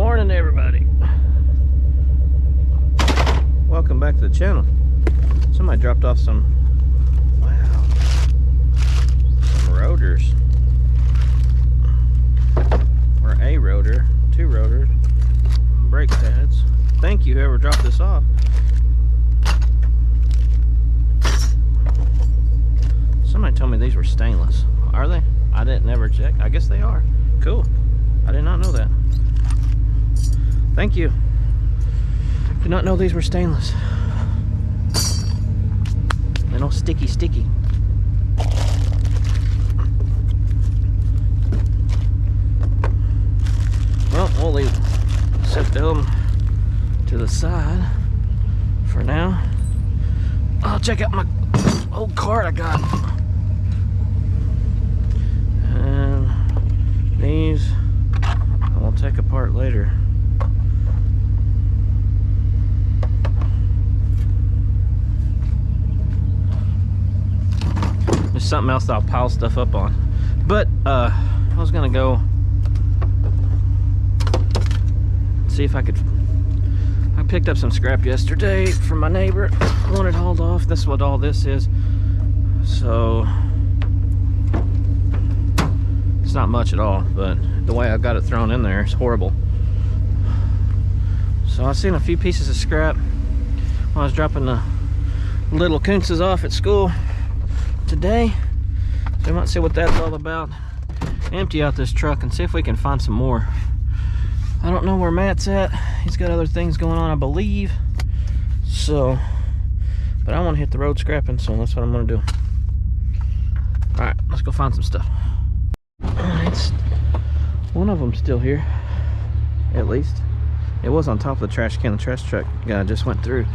morning, everybody. Welcome back to the channel. Somebody dropped off some, wow, some rotors, or a rotor, two rotors, brake pads. Thank you, whoever dropped this off. Somebody told me these were stainless. Are they? I didn't ever check. I guess they are. Cool. I did not know that. Thank you. Did not know these were stainless. They don't sticky. Well, we'll set them to the side for now. I'll check out my old cart I got. And these I will take apart later. There's something else that I'll pile stuff up on. But I was gonna go see if I could. I picked up some scrap yesterday from my neighbor. I wanted hauled off. This is what all this is. So it's not much at all, but the way I got it thrown in there is horrible. So I've seen a few pieces of scrap when I was dropping the little Coonts off at school today. So we might see what that's all about. Empty out this truck and see if we can find some more. I don't know where Matt's at. He's got other things going on, I believe. So, but I want to hit the road scrapping, so that's what I'm going to do. Alright, let's go find some stuff. It's one of them still here, at least. It was on top of the trash can. The trash truck guy just went through.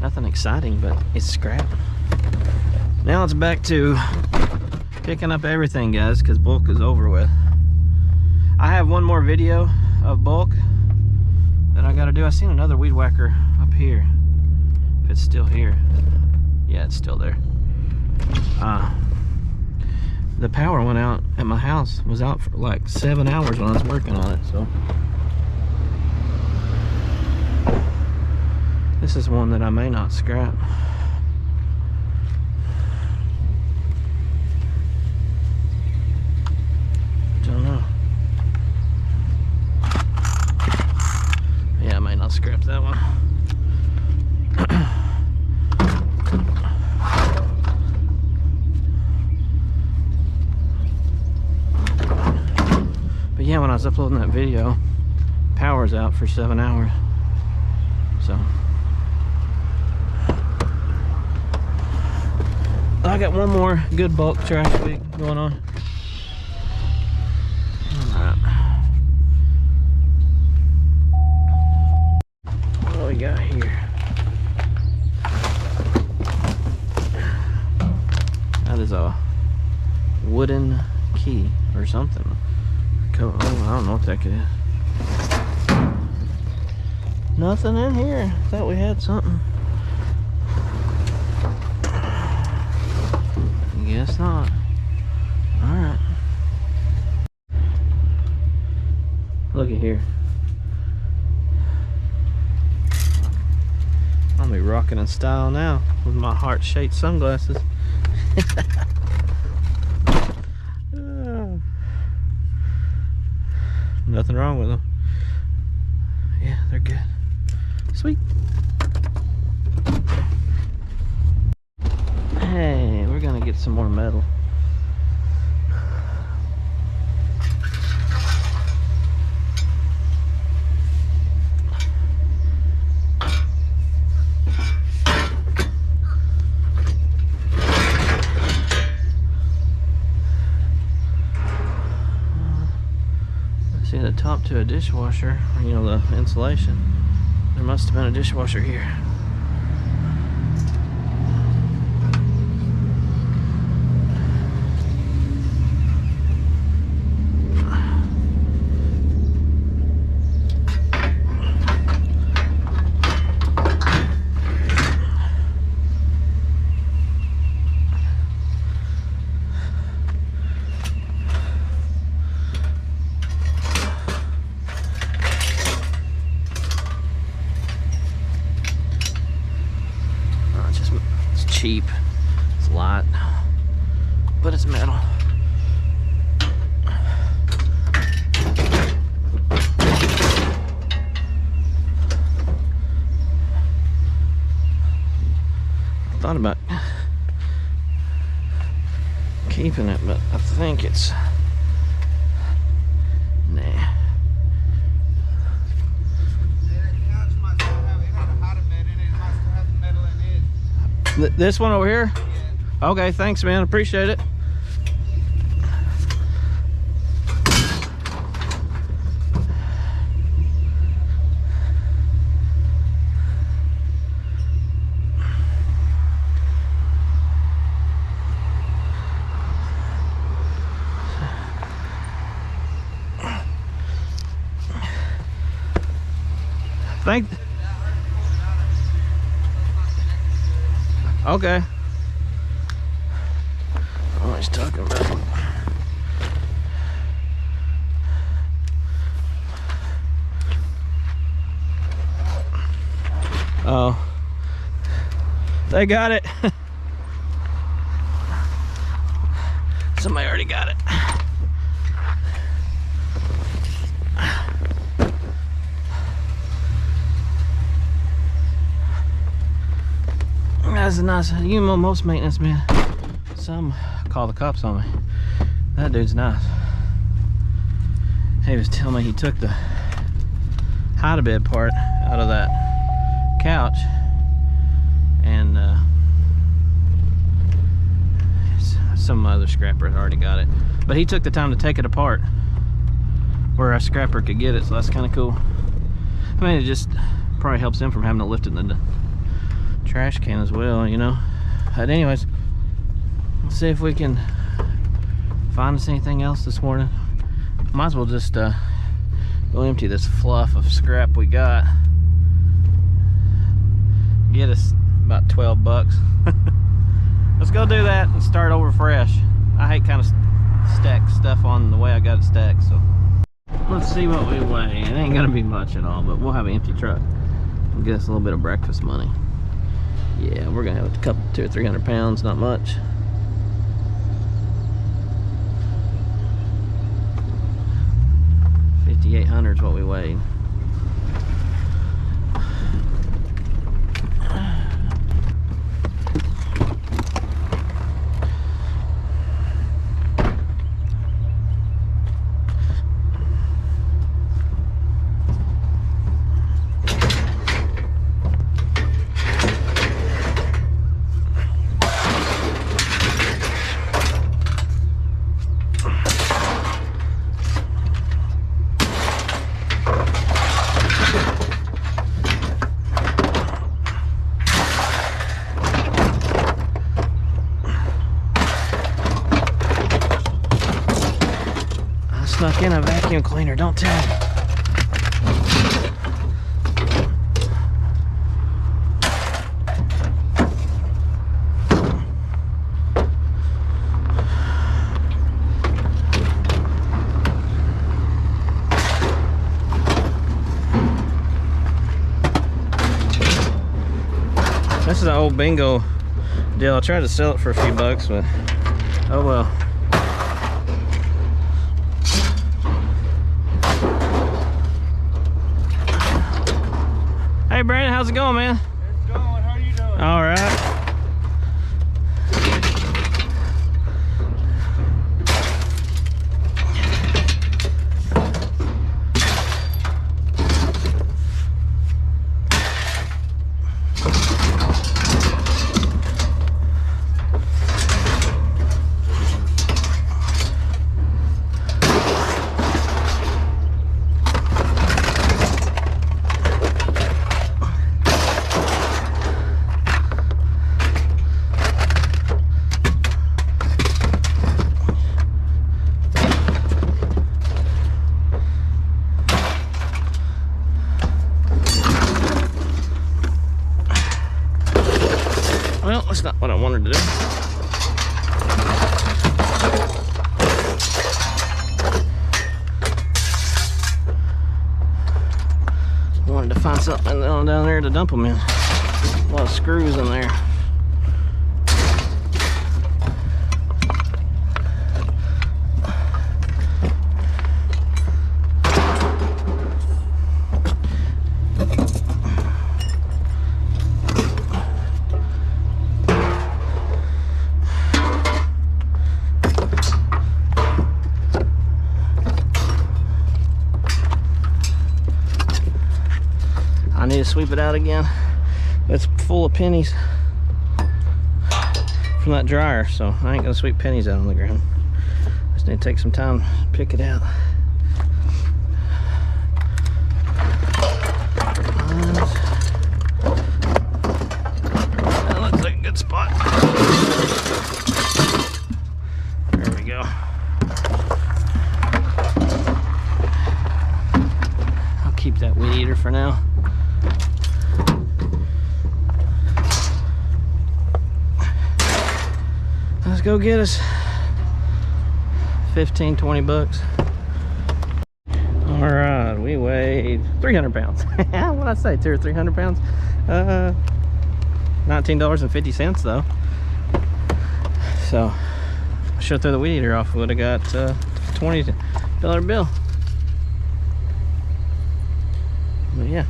Nothing exciting, but it's scrap. Now it's back to picking up everything, guys, because bulk is over with. I have one more video of bulk that I gotta do. I seen another weed whacker up here. If it's still here. Yeah, it's still there. The power went out at my house. Was out for like 7 hours when I was working on it, so. This is one that I may not scrap. Don't know. Yeah, I may not scrap that one. But yeah, when I was uploading that video, power's out for 7 hours. So I got one more good bulk trash week going on. Alright. What do we got here? That is a wooden key or something. Oh, I don't know what that could is. Nothing in here. Thought we had something. Guess not. Alright. Look at here. I'll be rocking in style now with my heart-shaped sunglasses. Nothing wrong with them. Yeah, they're good. Sweet. Hey, we're gonna get some more metal. See the top to a dishwasher, or, you know, the insulation. There must have been a dishwasher here. cheap. It's light, but it's metal. I thought about keeping it, but I think it's nah. This one over here? Yeah. Okay, thanks, man. Appreciate it. Okay. Oh, he's talking about. Oh, they got it. Somebody already got it. That's a nice, you know, most maintenance, man. Some call the cops on me. That dude's nice. He was telling me he took the hide-a-bed part out of that couch, and some other scrapper had already got it, but he took the time to take it apart where a scrapper could get it, so that's kind of cool. I mean, it just probably helps him from having to lift it in the trash can as well, you know. But anyways, let's see if we can find us anything else this morning. Might as well just go empty this fluff of scrap we got. Get us about 12 bucks. Let's go do that and start over fresh. I hate kind of stack stuff on the way I got it stacked, so let's see what we weigh. It ain't gonna be much at all, but we'll have an empty truck and get us a little bit of breakfast money. Yeah, we're gonna have a couple, 200 or 300 pounds, not much. $5,800 is what we weighed. Snuck in a vacuum cleaner, don't tell me. This is an old bingo deal. I tried to sell it for a few bucks, but oh well. Hey Brandon, how's it going, man? It's going. How are you doing? All right. Well, that's not what I wanted to do. I wanted to find something down there to dump them in. A lot of screws in there. to sweep it out again. It's full of pennies from that dryer, so I ain't gonna sweep pennies out on the ground. Just need to take some time to pick it out. That looks like a good spot. There we go. I'll keep that weed eater for now. Let's go get us 15, 20 bucks. All right, we weighed 300 pounds. What'd I say, 200 or 300 pounds? $19.50 though. So, I should have thrown the weed eater off. We would have got a $20 bill. But yeah,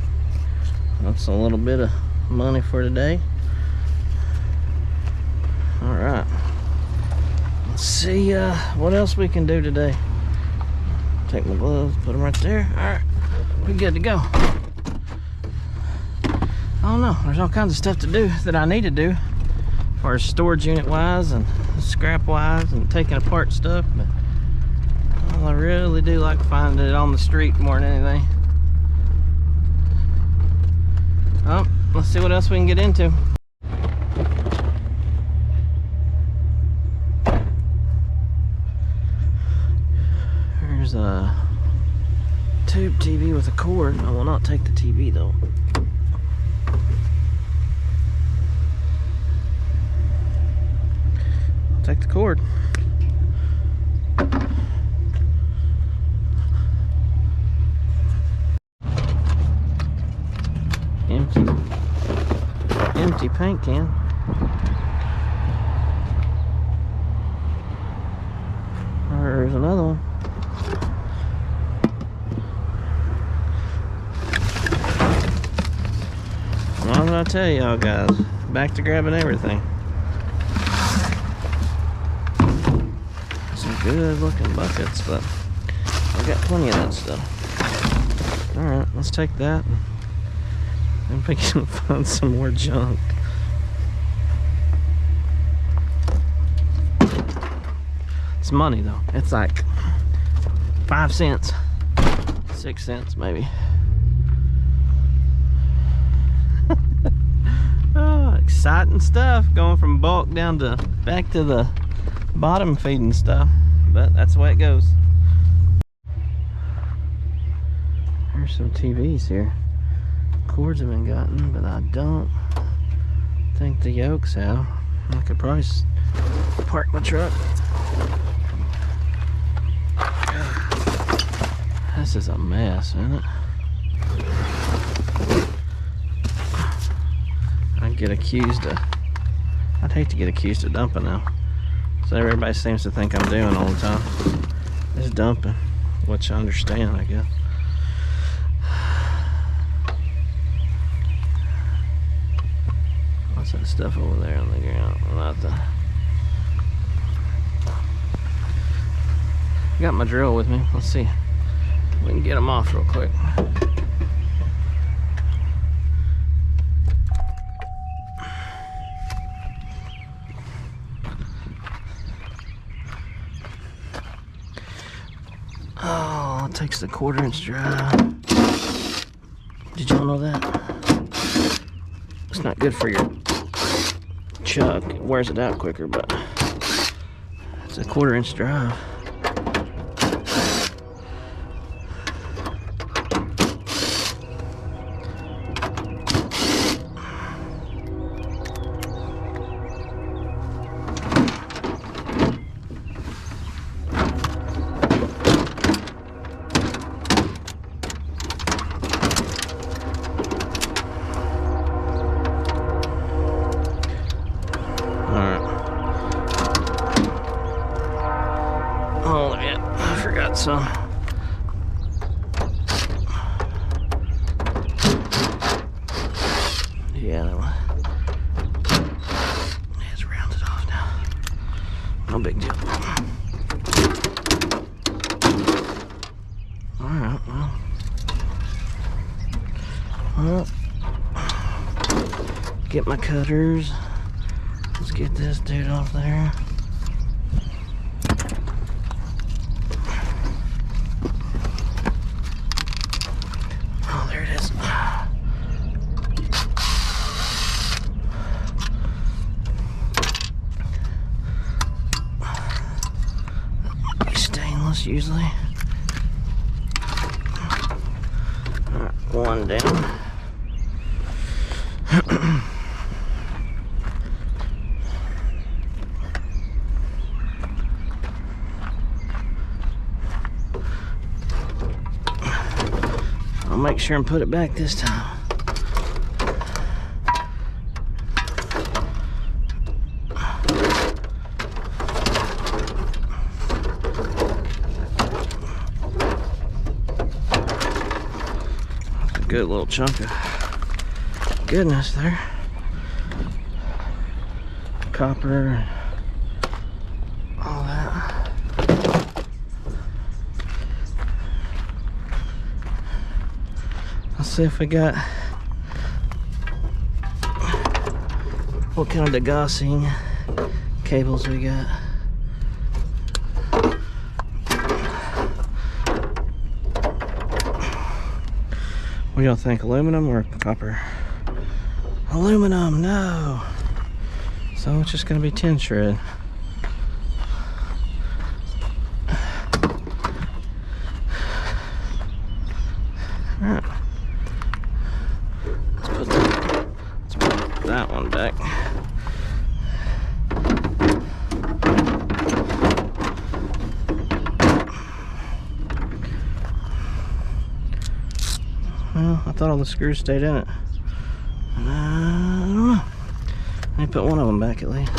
that's a little bit of money for today. All right. Let's see what else we can do today. Take my gloves, put them right there. All right, we're good to go. I don't know, there's all kinds of stuff to do that I need to do as far as storage unit wise and scrap wise and taking apart stuff, but well, I really do like finding it on the street more than anything. Oh, let's see what else we can get into. There's a tube TV with a cord. I will not take the TV though. I'll take the cord. Empty paint can. There's another one. What did I tell y'all guys? Back to grabbing everything. Some good looking buckets, but I got plenty of that stuff. Alright, let's take that and we can find some more junk. It's money though. It's like 5 cents, 6 cents maybe. Oh, exciting stuff, going from bulk down to back to the bottom feeding stuff, but that's the way it goes. There's some TVs here. Cords have been gotten, but I don't think the yokes have. I could probably park my truck. This is a mess, isn't it? I'd get accused of, I'd hate to get accused of dumping now. So everybody seems to think I'm doing all the time is dumping, which I understand, I guess. What's that stuff over there on the ground? Nothing. Got my drill with me. Let's see. We can get them off real quick. Oh, it takes the 1/4 inch drive. Did y'all know that? It's not good for your chuck. It wears it out quicker, but it's a 1/4 inch drive. Oh yeah, I forgot some. Yeah, that one. It's rounded off now. No big deal. Alright, well. get my cutters. Let's get this dude off there. Oh, there it is. Stainless usually. Alright, one down. I'll make sure and put it back this time. That's a good little chunk of goodness there. Copper, all that. Let's see if we got what kind of degaussing cables we got. What do y'all think, aluminum or copper? Aluminum, no. So it's just gonna be tin shred. Alright. Let's put that one back. Well, I thought all the screws stayed in it. I don't know. Let me put one of them back at least.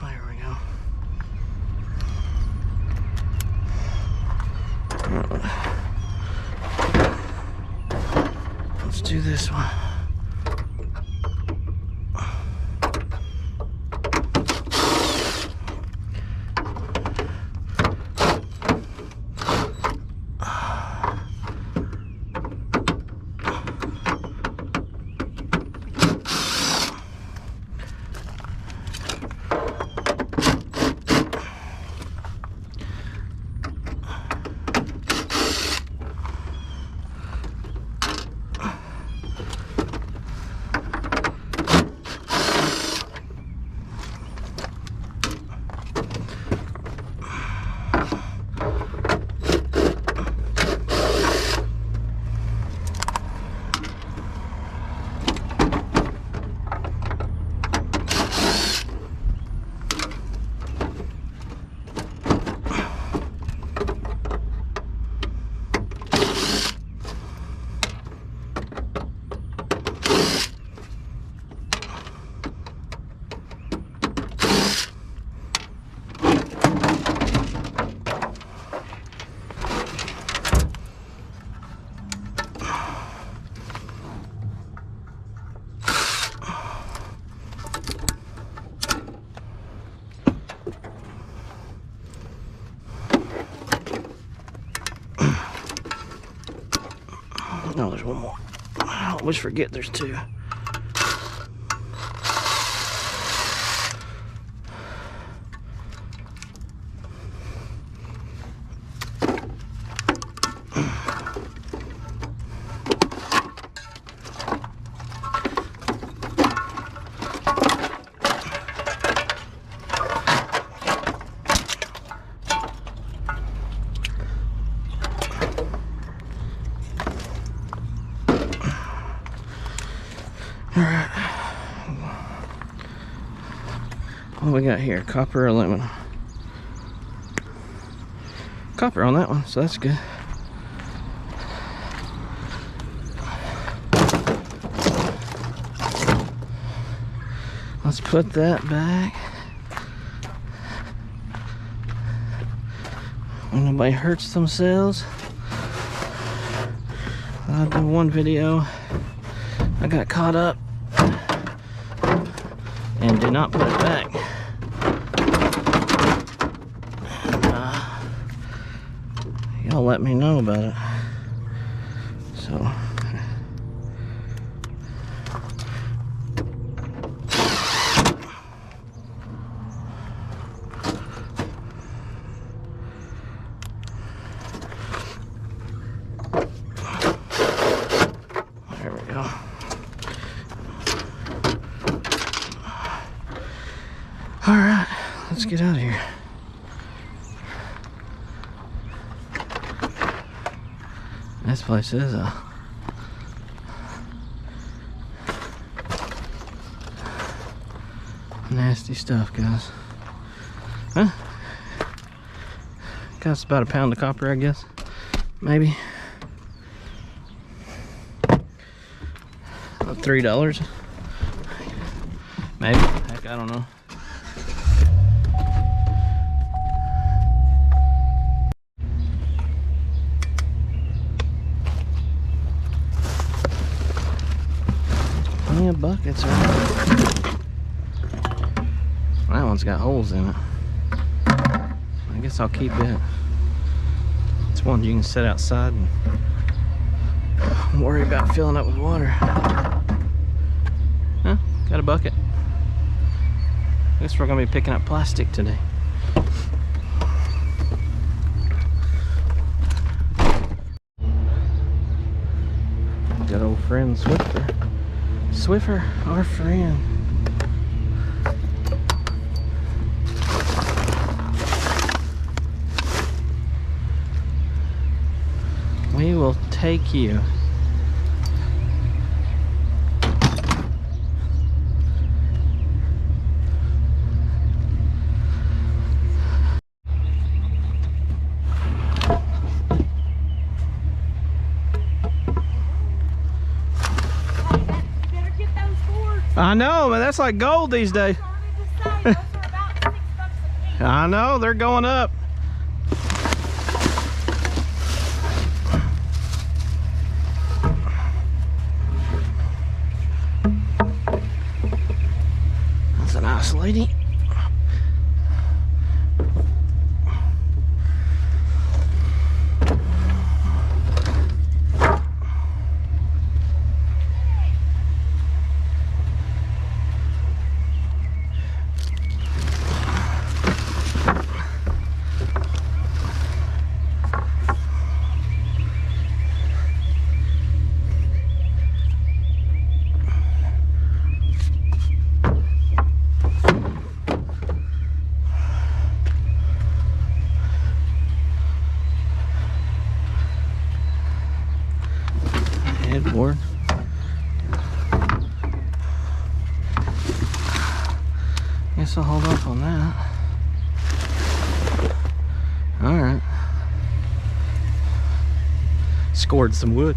There we go. Let's do this one. No, there's one more. I always forget there's two. Alright. What do we got here? Copper, aluminum. Copper on that one, so that's good. Let's put that back. When nobody hurts themselves. I did one video. I got caught up and did not put it back. y'all let me know about it. So there we go. All right, let's get out of here. This place is nasty stuff, guys. Huh? Costs about a pound of copper, I guess. Maybe. About $3. Maybe. Heck, I don't know. Plenty of buckets around. That one's got holes in it. I guess I'll keep it. It's one you can set outside and worry about filling up with water. Huh? Got a bucket. I guess we're gonna be picking up plastic today. Good old friend Swiffer. Swiffer, our friend. We will take you. I know, man, that's like gold these days. I know, they're going up. That's a nice lady. Headboard. Guess I'll hold off on that. Alright. Scored some wood.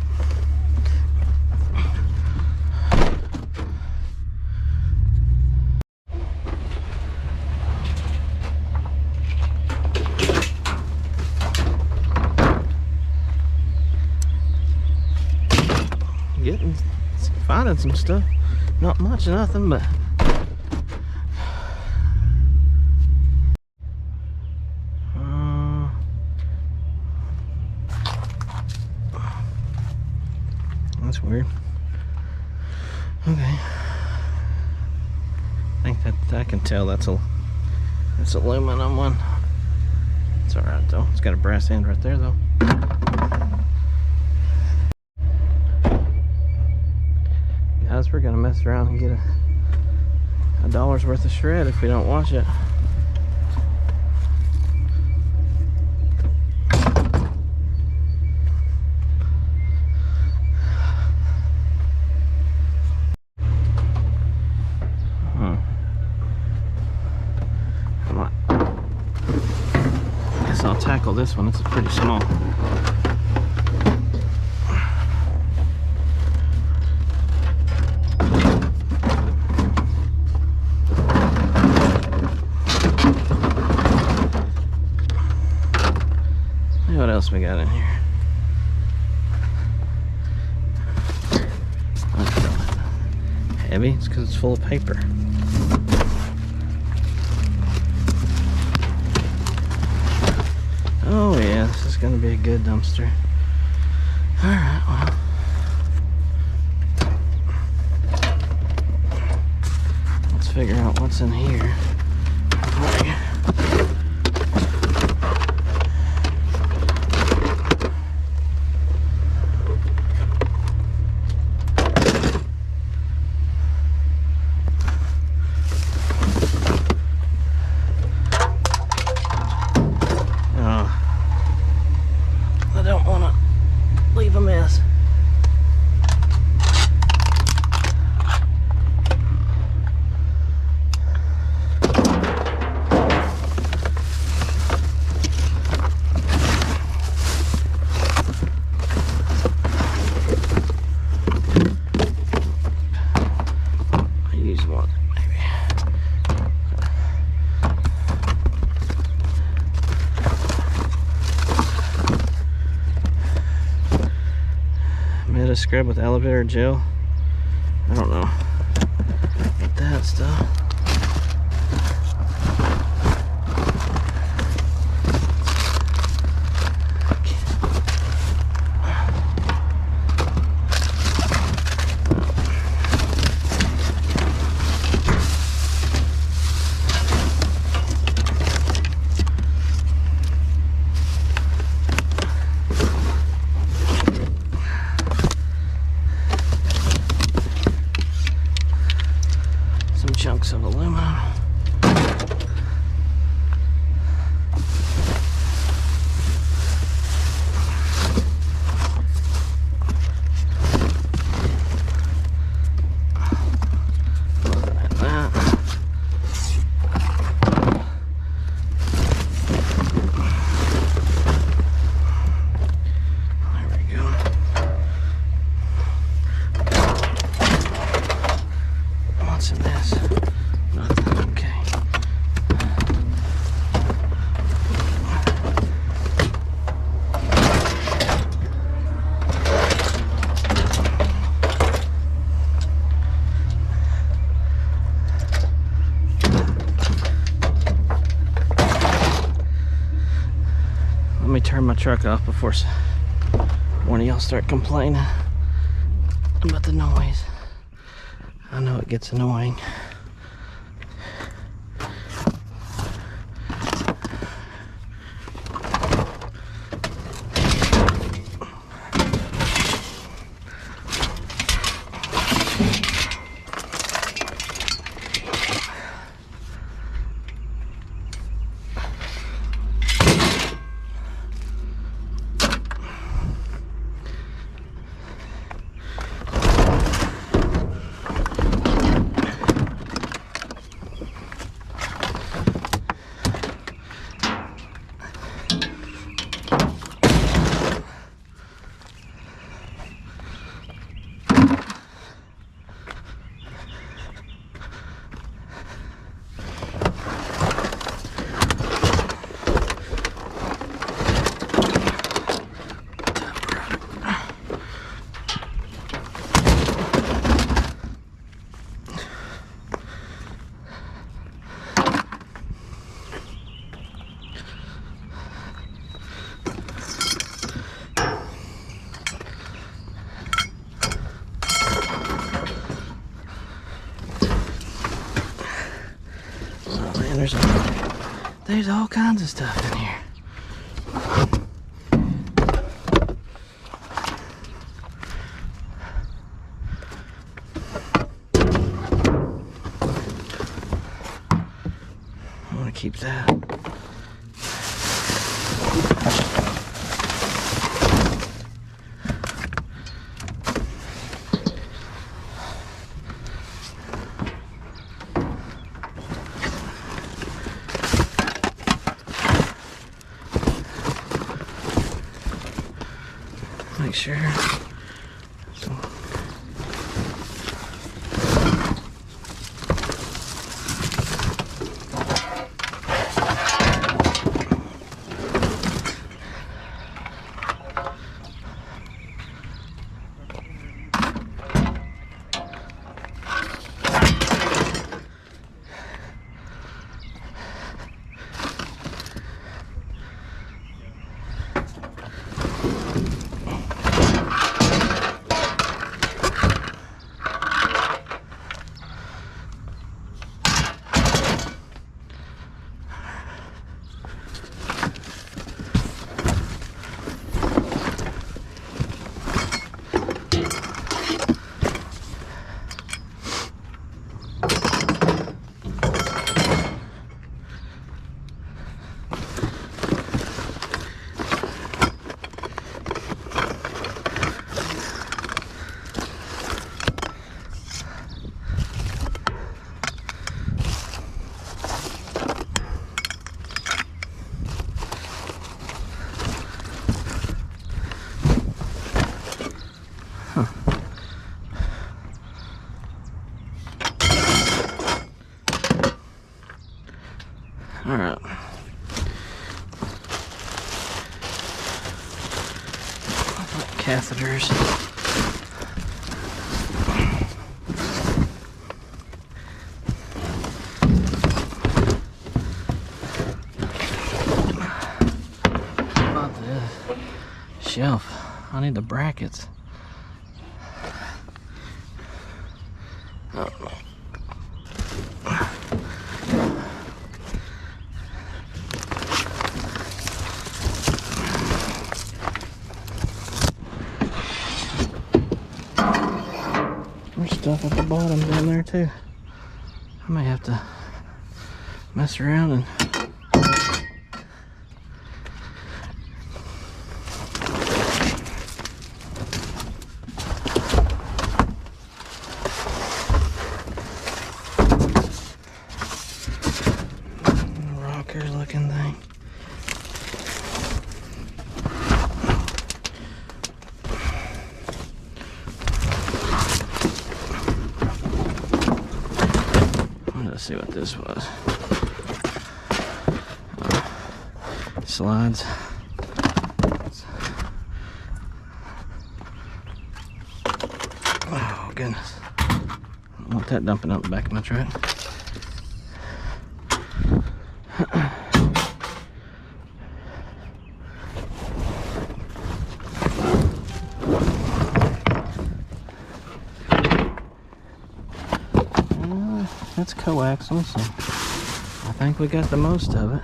Finding some stuff. Not much, nothing, but that's weird. Okay, I think that I can tell that's aluminum one. It's all right though. It's got a brass end right there though. Guys, we're gonna mess around and get a dollar's worth of shred if we don't wash it. Guess I'll tackle this one. It's pretty small. What else we got in here? Heavy? It's because it's full of paper. Oh yeah. this is going to be a good dumpster. Alright, well. Let's figure out what's in here. I don't want to leave a mess. I use one, maybe. Meta scrub with aloe vera gel. I don't know about that stuff. Chunks of aluminum. What's in this? Nothing. Okay. Let me turn my truck off before one of y'all start complaining about the noise. I know it gets annoying. There's all kinds of stuff in here. I want to keep that. Make sure. catheters. What about this shelf? I need the brackets. Oh. There's stuff at the bottom down there too. I may have to mess around and rocker looking thing. Let's see what this was. Slides. Oh goodness. I don't want that dumping out the back of my truck. That's coaxial, so I think we got the most of it.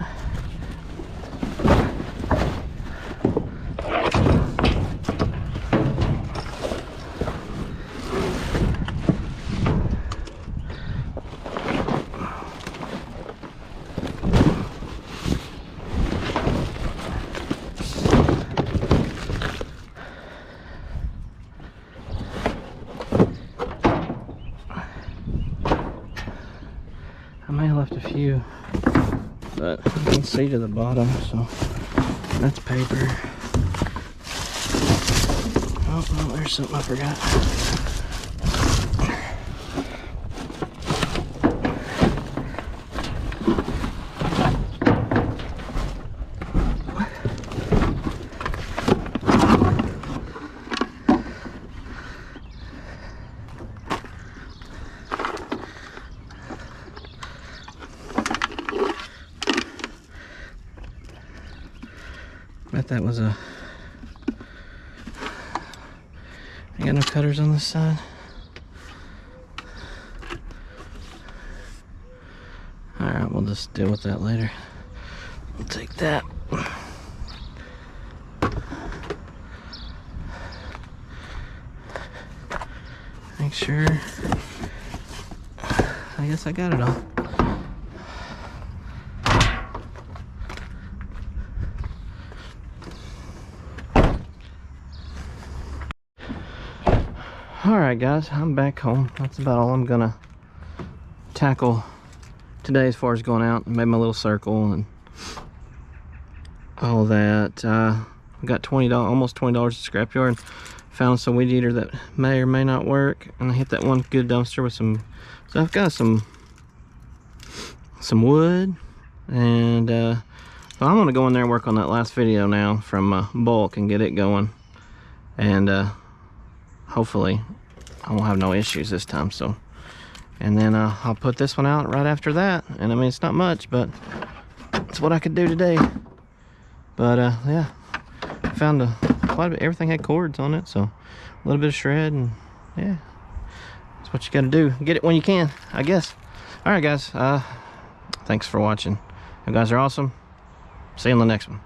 I may have left a few, but you can see to the bottom, so that's paper. Oh, no, there's something I forgot. Bet that was a... I got no cutters on this side. Alright, we'll just deal with that later. We'll take that. Make sure. I guess I got it all. Alright guys, I'm back home. That's about all I'm gonna tackle today as far as going out. I made my little circle and all that. I got $20, almost $20 at Scrapyard. Found some weed eater that may or may not work, and I hit that one good dumpster with some. So I've got some wood, and so I'm gonna go in there and work on that last video now from bulk and get it going, and hopefully I won't have no issues this time. So, and then I'll put this one out right after that. And I mean, it's not much, but it's what I could do today. But yeah, I found quite a bit. Everything had cords on it, so a little bit of shred, and yeah, that's what you got to do. Get it when you can, I guess. All right, guys. Thanks for watching. You guys are awesome. See you in the next one.